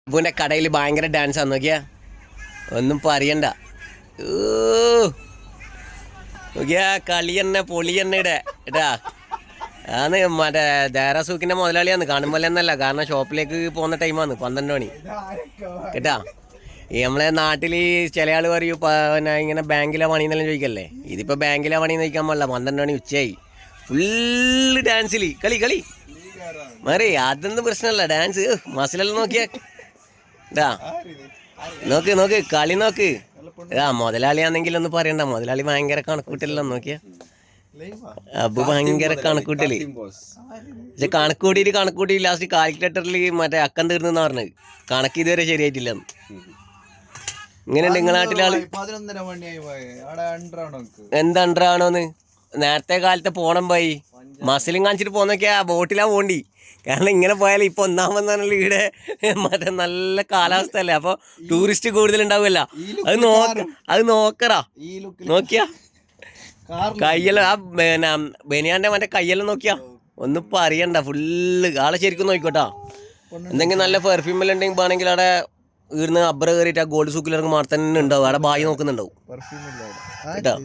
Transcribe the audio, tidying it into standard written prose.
അപ്പൂൻ്റെ കടയിൽ ഭയങ്കര ഡാൻസാണ് നോക്കിയാ, ഒന്നും പറയണ്ട. നോക്കിയാ കളി തന്നെ പൊളി തന്നെ ഇടേ ഏട്ടാ. ആന്ന് മറ്റേ ദേറാസൂക്കിൻ്റെ മുതലാളിയാന്ന്, കാണുമ്പോൾ എന്നല്ല, കാരണം ഷോപ്പിലേക്ക് പോകുന്ന ടൈമാണ് 12 മണി കേട്ടാ. ഈ നമ്മളെ നാട്ടിൽ ചില ആൾ പറയൂ പിന്നെ ഇങ്ങനെ ബാങ്കിലെ പണിയെന്നെല്ലാം ചോദിക്കല്ലേ, ഇതിപ്പോൾ ബാങ്കിലെ പണിയെന്ന് ചോദിക്കാൻ പാടില്ല. 12 മണി ഉച്ചയായി, ഫുള്ള് ഡാൻസിൽ കളി കളി മാറി. അതൊന്നും പ്രശ്നമല്ല, ഡാൻസ് മസിലെല്ലാം നോക്കിയാ ഇതാ. നോക്ക് നോക്ക് കളി നോക്ക്. മുതലാളിയാണെങ്കിൽ ഒന്ന് പറയണ്ട, മുതലാളി ഭയങ്കര കണക്കൂട്ടലോ നോക്കിയാ. അബു ഭയങ്കര കണക്കൂട്ടല്. പക്ഷെ കണക്കൂട്ടിയിട്ട് ലാസ്റ്റ് കാൽക്കുലേറ്ററിൽ മറ്റേ അക്കം തീർന്നെന്നാ പറഞ്ഞത്. കണക്ക് ഇതുവരെ ശരിയായിട്ടില്ലെന്ന്. ഇങ്ങനെയുണ്ട് നിങ്ങളെ നാട്ടിലാള്. എന്താ അണ്ടറാണോന്ന് നേരത്തെ കാലത്തെ പോണം പോയി മസിലും കാണിച്ചിട്ട് പോന്നൊക്കെയാ ബോട്ടിലാ പോണ്ടി. കാരണം ഇങ്ങനെ പോയാൽ ഇപ്പൊ ഒന്നാമെന്നാണല്ലോ ഇവിടെ മറ്റേ നല്ല കാലാവസ്ഥ അല്ലേ, അപ്പൊ ടൂറിസ്റ്റ് കൂടുതലുണ്ടാവുമല്ല. അത് നോക്കറാ നോക്കിയാ കയ്യെല്ലാം ആ പിന്നെ ബനിയാന്റെ മറ്റേ കയ്യെല്ലാം നോക്കിയാ ഒന്നും പറയണ്ട. ഫുള്ള് ആളെ ശരിക്കും നോക്കിക്കോട്ടാ. എന്തെങ്കിലും നല്ല പെർഫ്യൂമെല്ലാം ഉണ്ടെങ്കിൽ വേണമെങ്കിൽ അവിടെ വീടിന് അബ്ര കയറിയിട്ട് ആ ഗോൾഡ് സൂക്കിലിറങ്ങി മാർത്തന്നെ ഉണ്ടാവും. അവിടെ ബായി നോക്കുന്നുണ്ടാവും കേട്ടോ.